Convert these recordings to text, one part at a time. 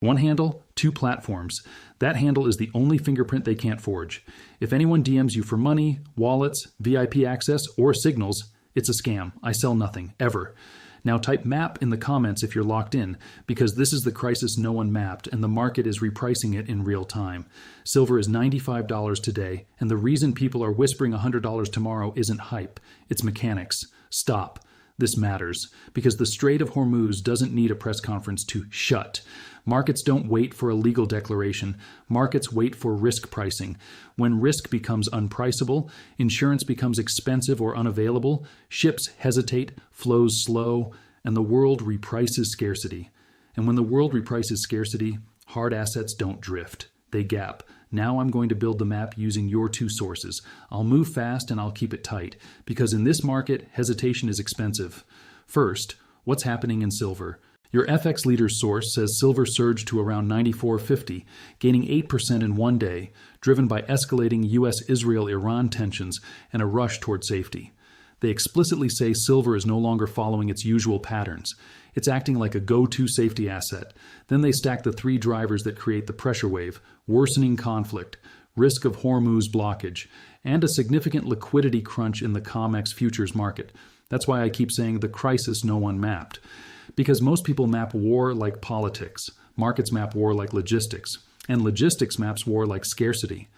One handle, two platforms. That handle is the only fingerprint they can't forge. If anyone DMs you for money, wallets, VIP access, or signals, it's a scam. I sell nothing, ever. Now type MAP in the comments if you're locked in, because this is the crisis no one mapped, and the market is repricing it in real time. Silver is $95 today, and the reason people are whispering $100 tomorrow isn't hype. It's mechanics. Stop. This matters, because the Strait of Hormuz doesn't need a press conference to shut. Markets don't wait for a legal declaration. Markets wait for risk pricing. When risk becomes unpriceable, insurance becomes expensive or unavailable, ships hesitate, flows slow, and the world reprices scarcity. And when the world reprices scarcity, hard assets don't drift. They gap. Now I'm going to build the map using your two sources. I'll move fast and I'll keep it tight, because in this market, hesitation is expensive. First, what's happening in silver? Your FX Leaders source says silver surged to around $94.50, gaining 8% in one day, driven by escalating U.S.-Israel-Iran tensions and a rush toward safety. They explicitly say silver is no longer following its usual patterns. It's acting like a go-to safety asset. Then they stack the three drivers that create the pressure wave: worsening conflict, risk of Hormuz blockage, and a significant liquidity crunch in the COMEX futures market. That's why I keep saying the crisis no one mapped. Because most people map war like politics, markets map war like logistics, and logistics maps war like scarcity.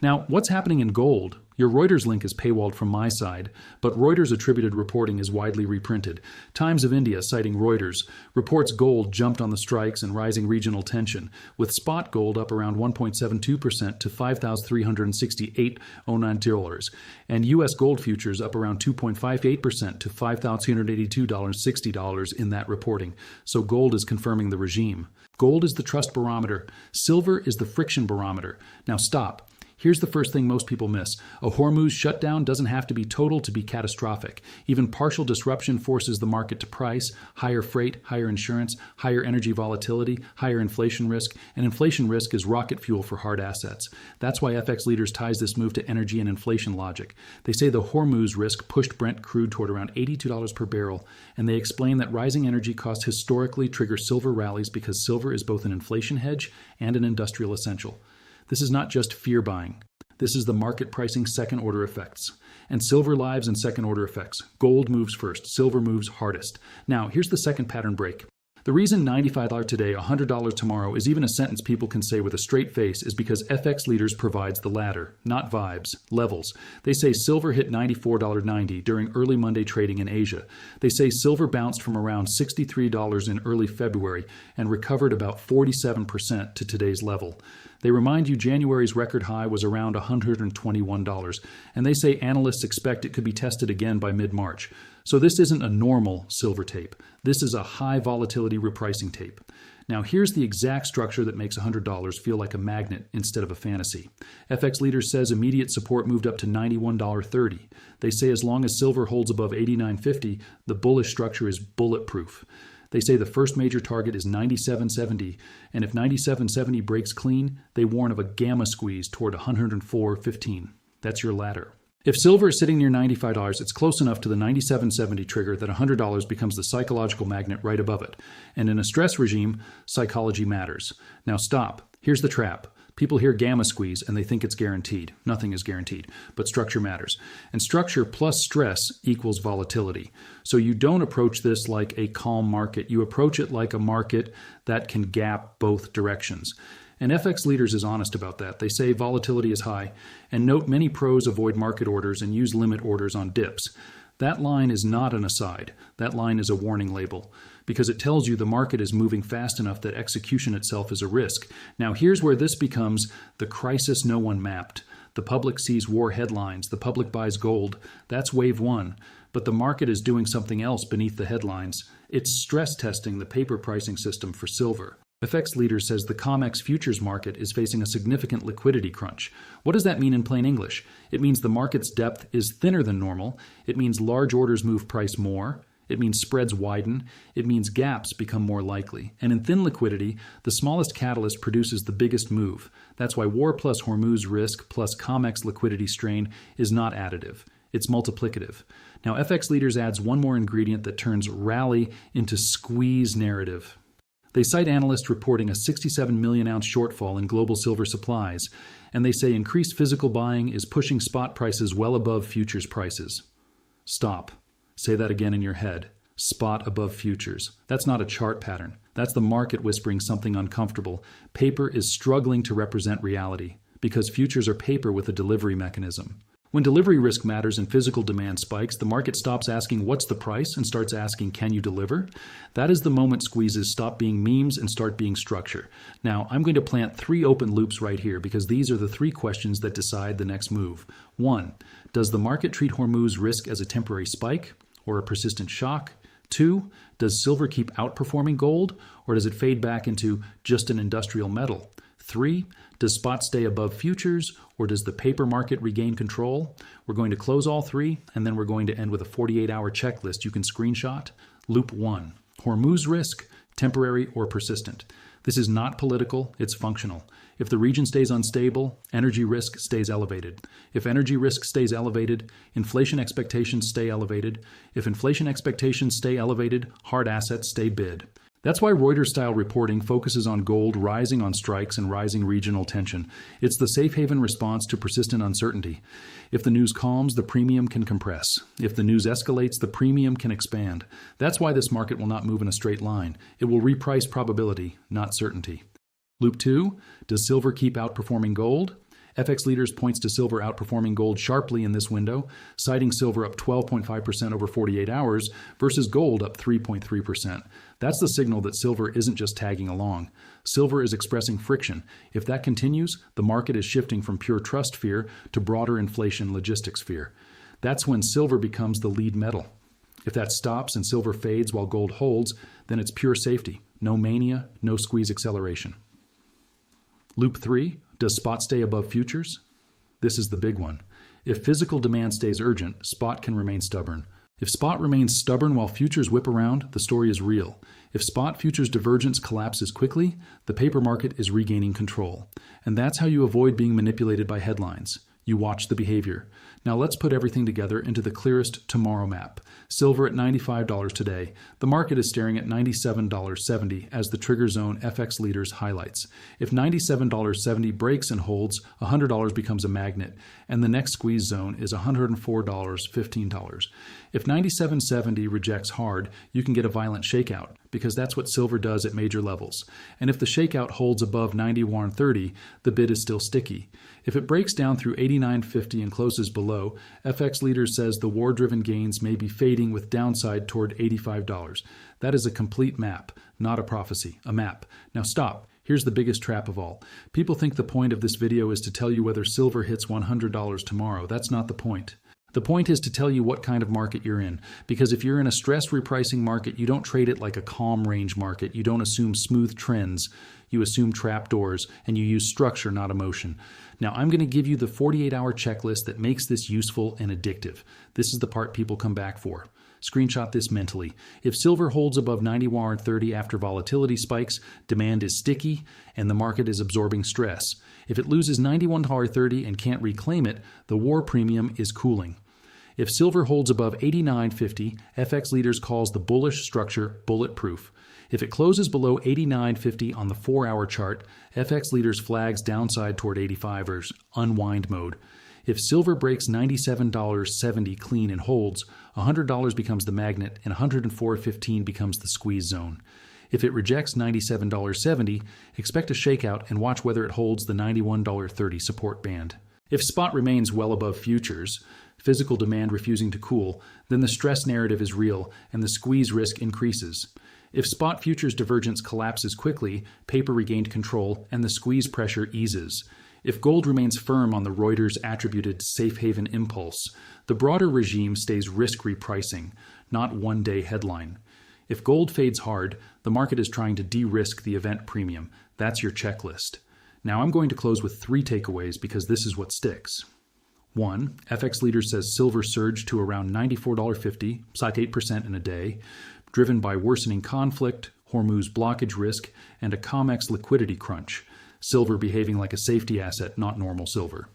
Now, what's happening in gold? Your Reuters link is paywalled from my side, but Reuters attributed reporting is widely reprinted. Times of India, citing Reuters, reports gold jumped on the strikes and rising regional tension, with spot gold up around 1.72% to $5,368.09, and U.S. gold futures up around 2.58% to $5,282.60 in that reporting. So gold is confirming the regime. Gold is the trust barometer. Silver is the friction barometer. Now stop. Here's the first thing most people miss. A Hormuz shutdown doesn't have to be total to be catastrophic. Even partial disruption forces the market to price higher freight, higher insurance, higher energy volatility, higher inflation risk, and inflation risk is rocket fuel for hard assets. That's why FX Leaders ties this move to energy and inflation logic. They say the Hormuz risk pushed Brent crude toward around $82 per barrel, and they explain that rising energy costs historically trigger silver rallies because silver is both an inflation hedge and an industrial essential. This is not just fear buying. This is the market pricing second-order effects. And silver lives in second-order effects. Gold moves first. Silver moves hardest. Now, here's the second pattern break. The reason $95 today, $100 tomorrow is even a sentence people can say with a straight face is because FX Leaders provides the ladder, not vibes, levels. They say silver hit $94.90 during early Monday trading in Asia. They say silver bounced from around $63 in early February and recovered about 47% to today's level. They remind you January's record high was around $121, and they say analysts expect it could be tested again by mid-March. So this isn't a normal silver tape. This is a high volatility repricing tape. Now here's the exact structure that makes $100 feel like a magnet instead of a fantasy. FX Leaders says immediate support moved up to $91.30. They say as long as silver holds above $89.50, the bullish structure is bulletproof. They say the first major target is $97.70, and if $97.70 breaks clean, they warn of a gamma squeeze toward $104.15. That's your ladder. If silver is sitting near $95, it's close enough to the $97.70 trigger that $100 becomes the psychological magnet right above it. And in a stress regime, psychology matters. Now stop. Here's the trap. People hear gamma squeeze and they think it's guaranteed. Nothing is guaranteed, but structure matters. And structure plus stress equals volatility. So you don't approach this like a calm market. You approach it like a market that can gap both directions. And FX Leaders is honest about that. They say volatility is high. And note many pros avoid market orders and use limit orders on dips. That line is not an aside. That line is a warning label, because it tells you the market is moving fast enough that execution itself is a risk. Now here's where this becomes the crisis no one mapped. The public sees war headlines. The public buys gold. That's wave one. But the market is doing something else beneath the headlines. It's stress testing the paper pricing system for silver. FX Leaders says the COMEX futures market is facing a significant liquidity crunch. What does that mean in plain English? It means the market's depth is thinner than normal. It means large orders move price more. It means spreads widen. It means gaps become more likely. And in thin liquidity, the smallest catalyst produces the biggest move. That's why war plus Hormuz risk plus COMEX liquidity strain is not additive. It's multiplicative. Now, FX Leaders adds one more ingredient that turns rally into squeeze narrative. They cite analysts reporting a 67 million ounce shortfall in global silver supplies, and they say increased physical buying is pushing spot prices well above futures prices. Stop. Say that again in your head. Spot above futures. That's not a chart pattern. That's the market whispering something uncomfortable. Paper is struggling to represent reality, because futures are paper with a delivery mechanism. When delivery risk matters and physical demand spikes, the market stops asking what's the price and starts asking can you deliver? That is the moment squeezes stop being memes and start being structure. Now, I'm going to plant 3 open loops right here because these are the 3 questions that decide the next move. 1. Does the market treat Hormuz risk as a temporary spike or a persistent shock? 2. Does silver keep outperforming gold, or does it fade back into just an industrial metal? 3. Does spot stay above futures, or does the paper market regain control? We're going to close all 3, and then we're going to end with a 48-hour checklist you can screenshot. Loop 1. Hormuz risk, temporary or persistent. This is not political, it's functional. If the region stays unstable, energy risk stays elevated. If energy risk stays elevated, inflation expectations stay elevated. If inflation expectations stay elevated, hard assets stay bid. That's why Reuters-style reporting focuses on gold rising on strikes and rising regional tension. It's the safe haven response to persistent uncertainty. If the news calms, the premium can compress. If the news escalates, the premium can expand. That's why this market will not move in a straight line. It will reprice probability, not certainty. Loop 2, does silver keep outperforming gold? FX Leaders points to silver outperforming gold sharply in this window, citing silver up 12.5% over 48 hours versus gold up 3.3%. That's the signal that silver isn't just tagging along. Silver is expressing friction. If that continues, the market is shifting from pure trust fear to broader inflation logistics fear. That's when silver becomes the lead metal. If that stops and silver fades while gold holds, then it's pure safety. No mania, no squeeze acceleration. Loop 3, does spot stay above futures? This is the big one. If physical demand stays urgent, spot can remain stubborn. If spot remains stubborn while futures whip around, the story is real. If spot futures divergence collapses quickly, the paper market is regaining control. And that's how you avoid being manipulated by headlines. You watch the behavior. Now let's put everything together into the clearest tomorrow map. Silver at $95 today. The market is staring at $97.70 as the trigger zone FX Leaders highlights. If $97.70 breaks and holds, $100 becomes a magnet, and the next squeeze zone is $104.15. If $97.70 rejects hard, you can get a violent shakeout, because that's what silver does at major levels. And if the shakeout holds above $91.30, the bid is still sticky. If it breaks down through $89.50 and closes below, FX Leaders says the war-driven gains may be fading with downside toward $85. That is a complete map, not a prophecy, a map. Now stop. Here's the biggest trap of all. People think the point of this video is to tell you whether silver hits $100 tomorrow. That's not the point. The point is to tell you what kind of market you're in, because if you're in a stress repricing market, you don't trade it like a calm range market. You don't assume smooth trends. You assume trapdoors, and you use structure, not emotion. Now, I'm going to give you the 48-hour checklist that makes this useful and addictive. This is the part people come back for. Screenshot this mentally. If silver holds above $91.30 after volatility spikes, demand is sticky, and the market is absorbing stress. If it loses $91.30 and can't reclaim it, the war premium is cooling. If silver holds above $89.50, FX Leaders calls the bullish structure bulletproof. If it closes below $89.50 on the 4-hour chart, FX Leaders flags downside toward 85ers, unwind mode. If silver breaks $97.70 clean and holds, $100 becomes the magnet and $104.15 becomes the squeeze zone. If it rejects $97.70, expect a shakeout and watch whether it holds the $91.30 support band. If spot remains well above futures, physical demand refusing to cool, then the stress narrative is real and the squeeze risk increases. If spot futures divergence collapses quickly, paper regained control and the squeeze pressure eases. If gold remains firm on the Reuters-attributed safe haven impulse, the broader regime stays risk repricing, not one-day headline. If gold fades hard, the market is trying to de-risk the event premium. That's your checklist. Now I'm going to close with 3 takeaways because this is what sticks. 1. FX Leaders says silver surged to around $94.50, psych 8% in a day, driven by worsening conflict, Hormuz blockage risk, and a COMEX liquidity crunch. Silver behaving like a safety asset, not normal silver.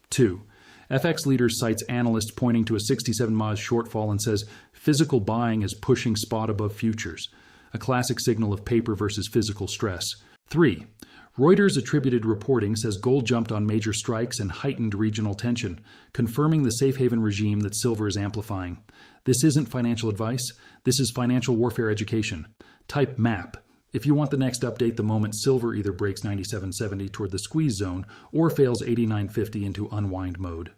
2. FX Leaders cites analysts pointing to a 67 Maz shortfall and says physical buying is pushing spot above futures. a classic signal of paper versus physical stress. 3. Reuters attributed reporting says gold jumped on major strikes and heightened regional tension, confirming the safe haven regime that silver is amplifying. This isn't financial advice. This is financial warfare education. Type MAP if you want the next update the moment silver either breaks 97.70 toward the squeeze zone or fails 89.50 into unwind mode.